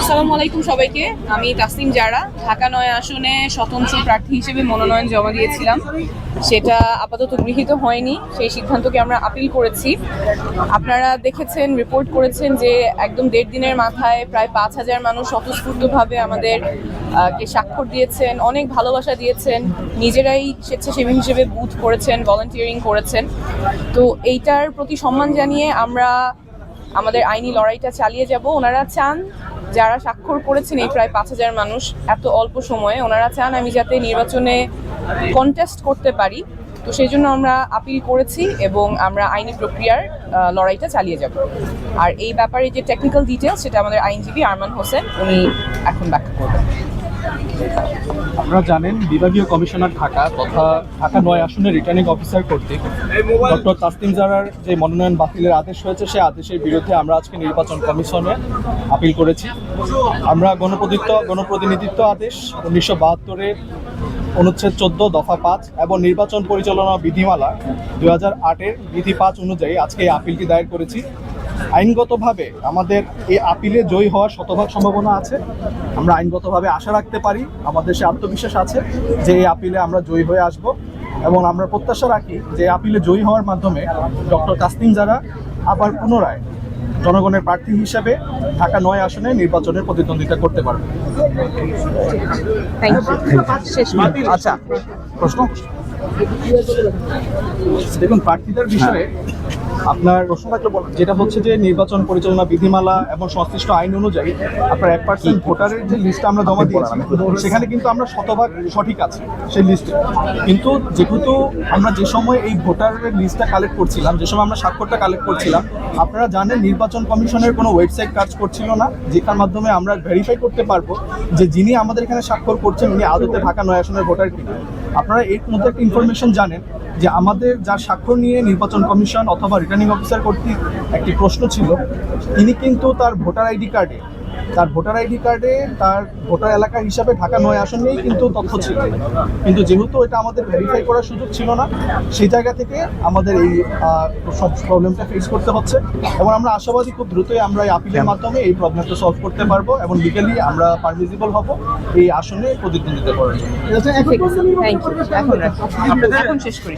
আসসালামু আলাইকুম সবাইকে। আমি তাসনিম জারা, ঢাকা ৯ আসনে স্বতন্ত্র প্রার্থী হিসেবে মনোনয়ন জমা দিয়েছিলাম। সেটা আপাতত গৃহীত হয়নি, সেই সিদ্ধান্তকে আমরা আপিল করেছি। আপনারা দেখেছেন, রিপোর্ট করেছেন যে একদম ১.৫ দিনের মাথায় প্রায় ৫,০০০ মানুষ স্বতঃস্ফূর্তভাবে আমাদের কে স্বাক্ষর দিয়েছেন, অনেক ভালোবাসা দিয়েছেন, নিজেরাই স্বেচ্ছাসেবী হিসেবে বুথ করেছেন, ভলান্টিয়ারিং করেছেন। তো এইটার প্রতি সম্মান জানিয়ে আমরা আমাদের আইনি লড়াইটা চালিয়ে যাব। ওনারা চান, যারা স্বাক্ষর করেছেন এই প্রায় ৫,০০০ মানুষ এত অল্প সময়ে, ওনারা চান আমি যাতে নির্বাচনে কন্টেস্ট করতে পারি। তো সেই জন্য আমরা আপিল করেছি এবং আমরা আইনি প্রক্রিয়ার লড়াইটা চালিয়ে যাব। আর এই ব্যাপারে যে টেকনিক্যাল ডিটেলস, সেটা আমাদের আইনজীবী আরমান হোসেন উনি এখন ব্যাখ্যা করবেন। আপনারা জানেন, বিভাগীয় কমিশনার ঢাকা তথা ঢাকা ৯ আসনের রিটার্নিং অফিসার কর্তৃক ডক্টর তাসনিম জারার যে মনোনয়ন বাতিলের আদেশ হয়েছে, সেই আদেশের বিরুদ্ধে আমরা আজকে নির্বাচন কমিশনে আপিল করেছি। আমরা গণপ্রতিনিধিত্ব আদেশ ১৯৭২-এর অনুচ্ছেদ ১৪ দফা ৫ এবং নির্বাচন পরিচালনা বিধিমালা ২০০৮-এর বিধি ৫ অনুযায়ী আজকে এই আপিলটি দায়ের করেছি। আইনগতভাবে আমাদের এই আপিলে জয়ী হওয়ার শতভাগ সম্ভাবনা আছে। আমরা আইনগতভাবে আশা রাখতে পারি, আমাদের সে আত্মবিশ্বাস আছে যে এই আপিলে আমরা জয়ী হয়ে আসব এবং আমরা প্রত্যাশা রাখি যে আপিলে জয়ী হওয়ার মাধ্যমে ডক্টর তাসনিম জারা আবার পুনরায় জনগণের প্রার্থী হিসেবে ঢাকা ৯ আসনে নির্বাচনের প্রতিদ্বন্দ্বিতা করতে পারবে। আচ্ছা, প্রশ্ন দেখুন, প্রার্থীদের বিষয়ে আপনার প্রশ্ন থাকলে যেটা হচ্ছে যে নির্বাচন পরিচালনা বিধিমালা এবং সংশ্লিষ্ট আইন অনুযায়ী আপনার 1% ভোটারের যে লিস্টটা আমরা জমা দিয়েছি, সেখানে কিন্তু আমরা শতভাগ সঠিক আছি সেই লিস্টে। কিন্তু যেহেতু আমরা যে সময় এই ভোটারের লিস্টটা কালেক্ট করছিলাম, যে সময় আমরা স্বাক্ষরটা কালেক্ট করছিলাম, আপনারা জানেন নির্বাচন কমিশনের কোনো ওয়েবসাইট কাজ করছিল না, যেটার মাধ্যমে আমরা ভেরিফাই করতে পারবো যে যিনি আমাদের এখানে স্বাক্ষর করছেন উনি আদতে ঢাকা ৯ আসনের ভোটার কিনা। আপনারা এর মধ্যে একটা ইনফরমেশন জানেন যে আমাদের যার স্বাক্ষর নিয়ে নির্বাচন কমিশন অথবা রিটার্নিং অফিসার কর্তৃক একটি প্রশ্ন ছিল, তিনি কিন্তু তার ভোটার আইডি কার্ডে তার ভোটার এলাকা হিসাবে ঢাকা ৯ আসন নিয়েই কিন্তু তথ্য ছিল। কিন্তু যেহেতু এটা আমাদের ভেরিফাই করার সুযোগ ছিল না, সেই জায়গা থেকে আমাদের এই সব প্রবলেমটা ফেস করতে হচ্ছে এবং আমরা আশাবাদী খুব দ্রুতই আমরা এই আপিলের মাধ্যমে এই প্রবলেমটা সলভ করতে পারবো এবং লিগালি আমরা পারমিসিবল হব এই আসনে প্রতিদ্বন্দ্বিতা করার জন্য। এখন শেষ করি।